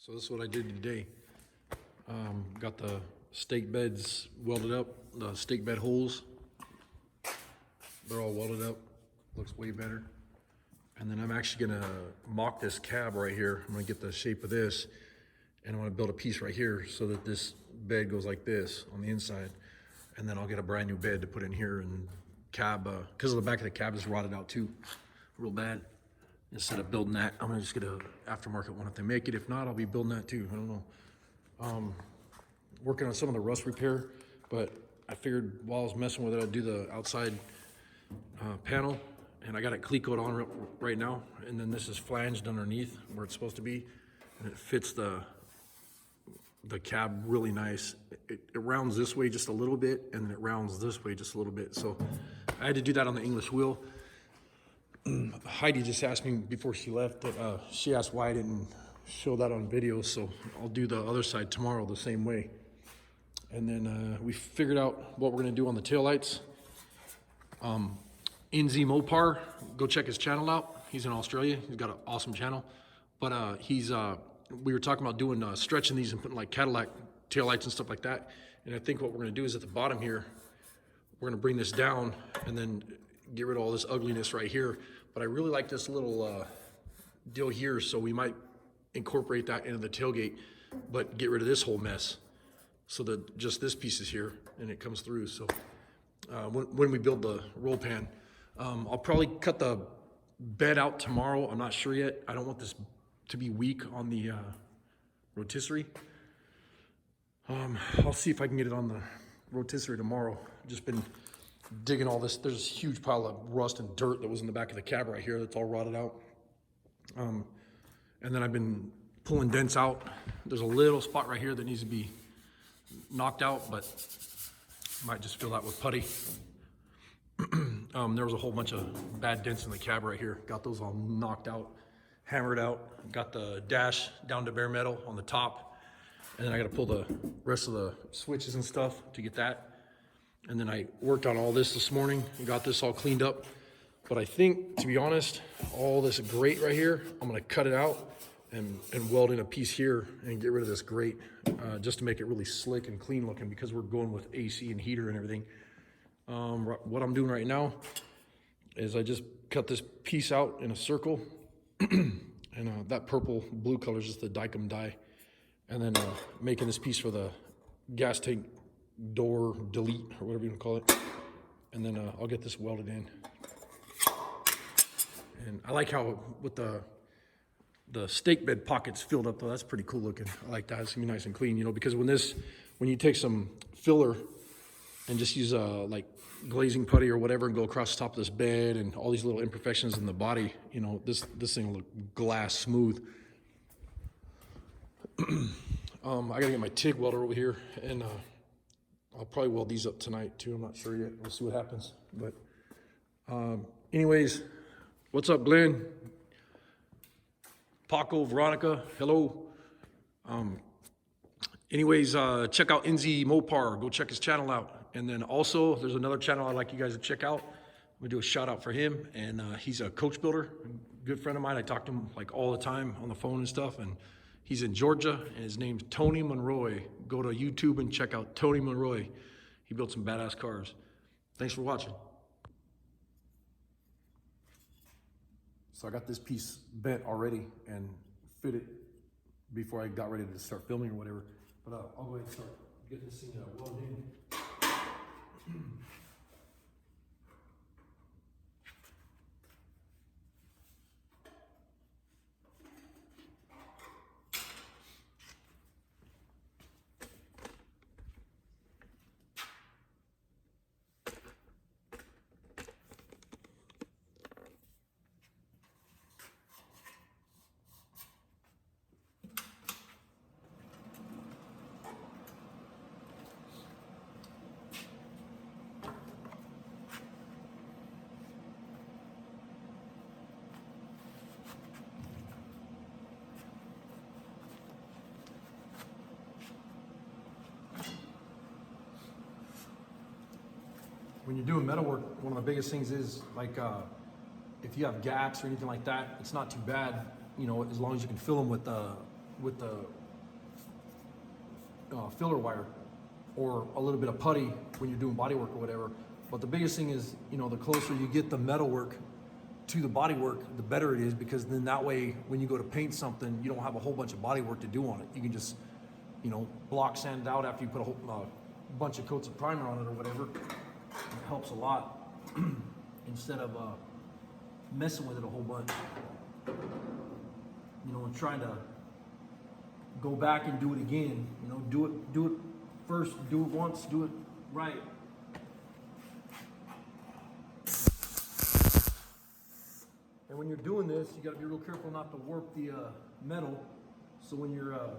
So this is what I did today. Got the stake beds welded up, the stake bed holes. They're all welded up, looks way better. And then I'm actually gonna mock this cab right here. I'm gonna get the shape of this, and I'm gonna build a piece right here so that this bed goes like this on the inside. And then I'll get a brand new bed to put in here, and cab, because of the back of the cab is rotted out too, real bad. Instead of building that, I'm gonna just get a aftermarket one if they make it. If not, I'll be building that too, I don't know. Working on some of the rust repair, but I figured while I was messing with it, I'd do the outside panel, and I got it cleat coat on right now, and then this is flanged underneath where it's supposed to be, and it fits the cab really nice. It rounds this way just a little bit, and then it rounds this way just a little bit. So I had to do that on the English wheel. Heidi just asked me before she left that she asked why I didn't show that on video, so I'll do the other side tomorrow the same way. And then we figured out what we're gonna do on the taillights. Inzi Mopar, go check his channel out. He's in Australia. He's got an awesome channel. But we were talking about doing stretching these and putting like Cadillac taillights and stuff like that. And I think what we're gonna do is at the bottom here, we're gonna bring this down and then get rid of all this ugliness right here. But I really like this little deal here, so we might incorporate that into the tailgate, but get rid of this whole mess so that just this piece is here and it comes through. So when we build the roll pan, I'll probably cut the bed out tomorrow. I'm not sure yet. I don't want this to be weak on the rotisserie. I'll see if I can get it on the rotisserie tomorrow. Just been digging all this. There's a huge pile of rust and dirt that was in the back of the cab right here that's all rotted out. And then I've been pulling dents out. There's a little spot right here that needs to be knocked out, but might just fill that with putty. There was a whole bunch of bad dents in the cab right here. Got those all knocked out, hammered out. Got the dash down to bare metal on the top. And then I gotta pull the rest of the switches and stuff to get that. And then I worked on all this morning and got this all cleaned up. But I think, to be honest, all this grate right here, I'm gonna cut it out and weld in a piece here and get rid of this grate just to make it really slick and clean looking, because we're going with AC and heater and everything. What I'm doing right now is I just cut this piece out in a circle and that purple blue color is just the Dykem dye. And then making this piece for the gas tank door delete or whatever you want to call it. And then I'll get this welded in. And I like how with the stake bed pockets filled up though. That's pretty cool looking. I like that. It's gonna be nice and clean, you know, because when you take some filler and just use like glazing putty or whatever and go across the top of this bed and all these little imperfections in the body, you know, this thing will look glass smooth. I gotta get my TIG welder over here, and I'll probably weld these up tonight too. I'm not sure yet. We'll see what happens. But anyways, what's up, Glenn? Paco, Veronica, hello. Anyways, check out Inzi Mopar. Go check his channel out. And then also, there's another channel I'd like you guys to check out. I'm gonna do a shout out for him. And he's a coach builder, a good friend of mine. I talk to him like all the time on the phone and stuff. And he's in Georgia, and his name's Tony Monroy. Go to YouTube and check out Tony Monroy. He built some badass cars. Thanks for watching. So I got this piece bent already and fit it before I got ready to start filming or whatever. But I'll go ahead and start getting this thing welded in. When you're doing metal work, one of the biggest things is like if you have gaps or anything like that, it's not too bad, you know, as long as you can fill them with with the filler wire, or a little bit of putty when you're doing body work or whatever. But the biggest thing is, you know, the closer you get the metal work to the body work, the better it is, because then that way when you go to paint something, you don't have a whole bunch of body work to do on it. You can just, you know, block sand it out after you put a whole bunch of coats of primer on it or whatever. It helps a lot instead of messing with it a whole bunch, you know, and trying to go back and do it again. You know, do it first, do it once, do it right. And when you're doing this, you got to be real careful not to warp the metal. So when you're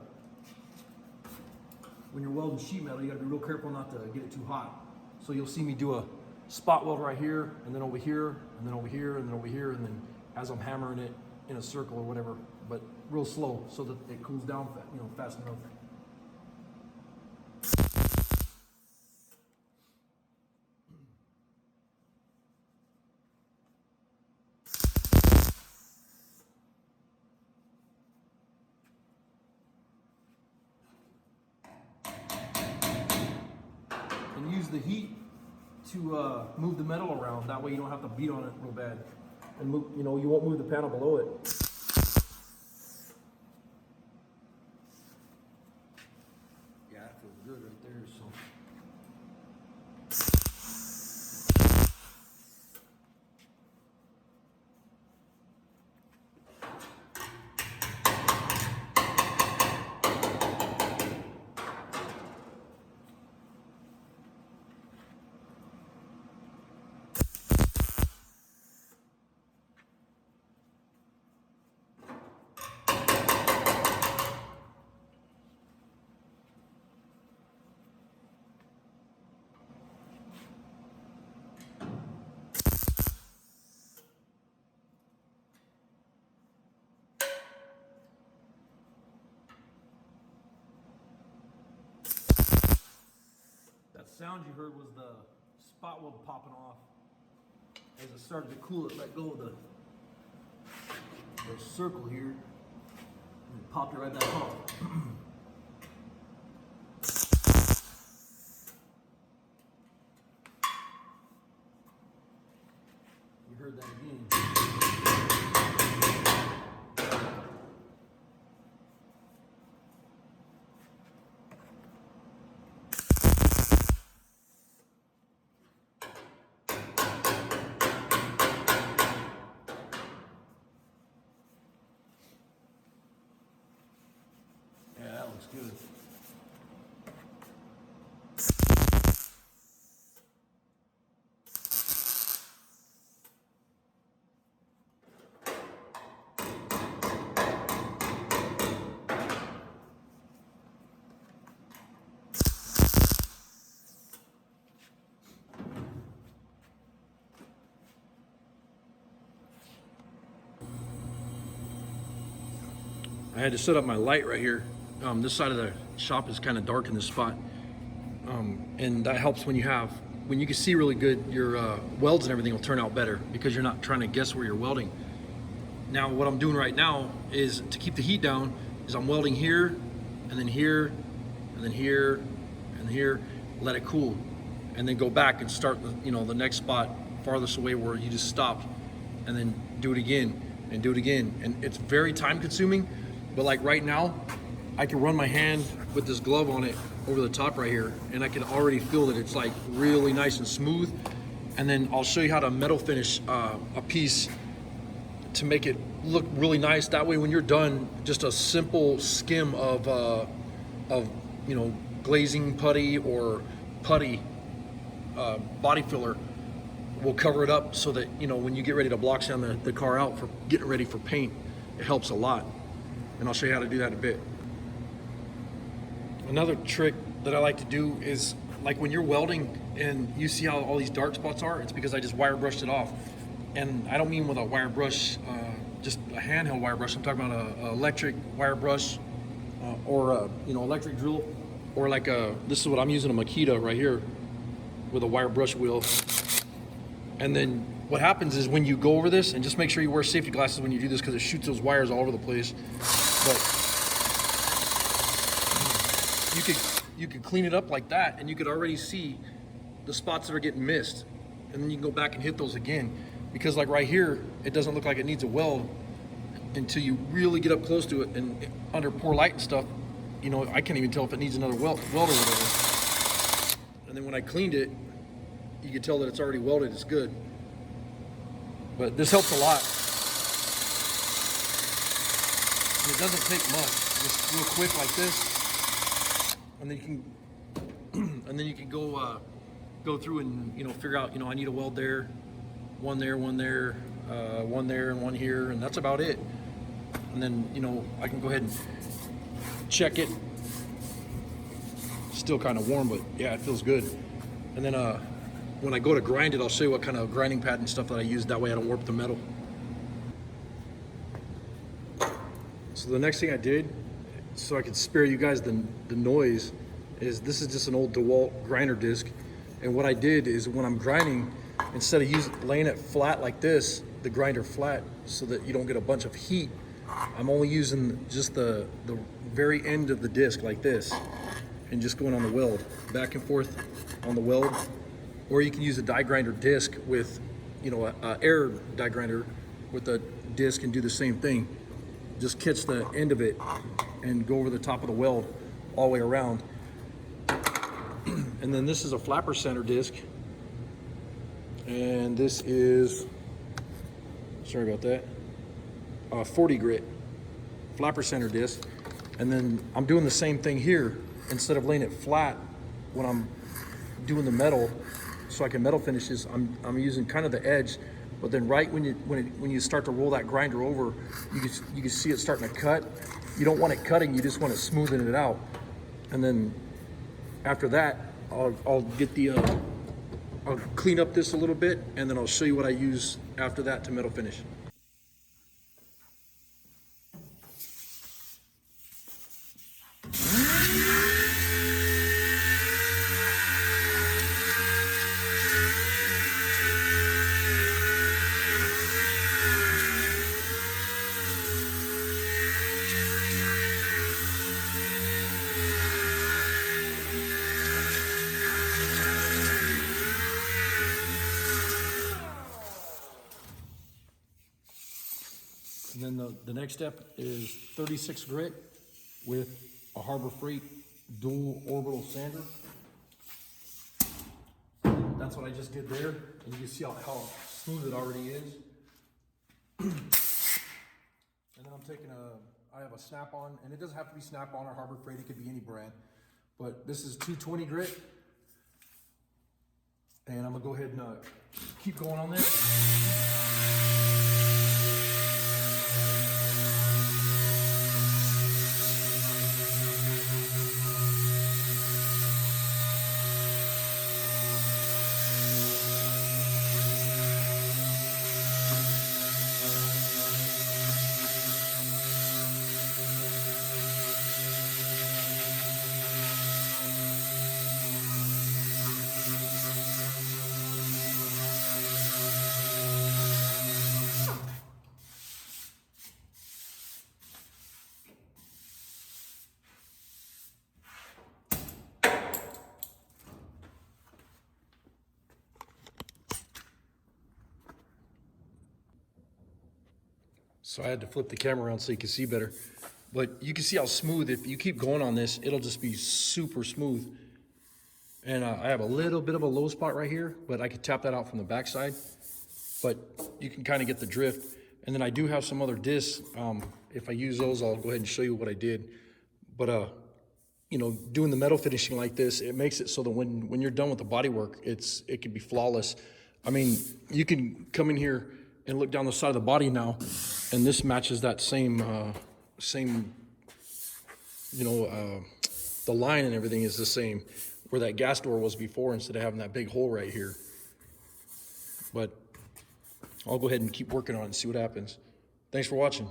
welding sheet metal, you got to be real careful not to get it too hot. So you'll see me do a spot weld right here, and then over here, and then over here, and then over here, and then as I'm hammering it in a circle or whatever, but real slow so that it cools down, you know, fast enough. And use the heat to move the metal around. That way you don't have to beat on it real bad. And move, you know, you won't move the panel below it. Yeah, that feels good right there. So. Sound you heard was the spot weld popping off. As it started to cool, it let go of the circle here, and it popped it right back off. You heard that again. Good. I had to set up my light right here. This side of the shop is kind of dark in this spot, and that helps when you can see really good. Your welds and everything will turn out better because you're not trying to guess where you're welding. Now what I'm doing right now is to keep the heat down is I'm welding here and then here and then here and here, let it cool, and then go back and start the next spot farthest away where you just stopped, and then do it again and do it again. And it's very time consuming, but like right now I can run my hand with this glove on it over the top right here, and I can already feel that it's like really nice and smooth. And then I'll show you how to metal finish a piece to make it look really nice. That way when you're done, just a simple skim of glazing putty or putty body filler will cover it up, so that when you get ready to block sand the car out for getting ready for paint, it helps a lot. And I'll show you how to do that in a bit. Another trick that I like to do is, like when you're welding and you see how all these dark spots are, it's because I just wire brushed it off. And I don't mean with a wire brush, just a handheld wire brush. I'm talking about an electric wire brush, or a electric drill, or like this is what I'm using, a Makita right here with a wire brush wheel. And then what happens is when you go over this, and just make sure you wear safety glasses when you do this because it shoots those wires all over the place. But you could clean it up like that, and you could already see the spots that are getting missed, and then you can go back and hit those again, because like right here, it doesn't look like it needs a weld until you really get up close to it, and under poor light and stuff, you know, I can't even tell if it needs another weld or whatever. And then when I cleaned it, you can tell that it's already welded. It's good. But this helps a lot. And it doesn't take much. Just real quick like this, and then you can go through and, you know, figure out, you know, I need a weld there, one there, one there, one there, and one here, and that's about it. And then, you know, I can go ahead and check it. Still kind of warm, but yeah, it feels good. And then when I go to grind it, I'll show you what kind of grinding pad and stuff that I use. That way I don't warp the metal. So the next thing I did, so I could spare you guys the noise, is this is just an old DeWalt grinder disc. And what I did is when I'm grinding, instead of laying it flat like this, the grinder flat, so that you don't get a bunch of heat, I'm only using just the very end of the disc like this, and just going on the weld, back and forth on the weld. Or you can use a die grinder disc with, you know, a air die grinder with a disc and do the same thing. Just catch the end of it and go over the top of the weld all the way around. And then this is a flapper center disc. And this is, sorry about that, 40 grit flapper center disc. And then I'm doing the same thing here. Instead of laying it flat when I'm doing the metal, so I can metal finishes, I'm using kind of the edge. But then right when you start to roll that grinder over, you can see it starting to cut. You don't want it cutting, you just want it smoothing it out. And then after that, I'll get I'll clean up this a little bit, and then I'll show you what I use after that to metal finish. And then the next step is 36 grit with a Harbor Freight dual orbital sander. That's what I just did there. And you can see how smooth it already is. And then I'm taking I have a Snap-on, and it doesn't have to be Snap-on or Harbor Freight, it could be any brand. But this is 220 grit. And I'm gonna go ahead and keep going on this. So I had to flip the camera around so you can see better. But you can see how smooth, if you keep going on this, it'll just be super smooth. And I have a little bit of a low spot right here, but I could tap that out from the backside. But you can kind of get the drift. And then I do have some other discs. If I use those, I'll go ahead and show you what I did. But you know, doing the metal finishing like this, it makes it so that when you're done with the body work, it can be flawless. I mean, you can come in here and look down the side of the body now, and this matches that same, you know, the line and everything is the same where that gas door was before, instead of having that big hole right here. But I'll go ahead and keep working on it and see what happens. Thanks for watching.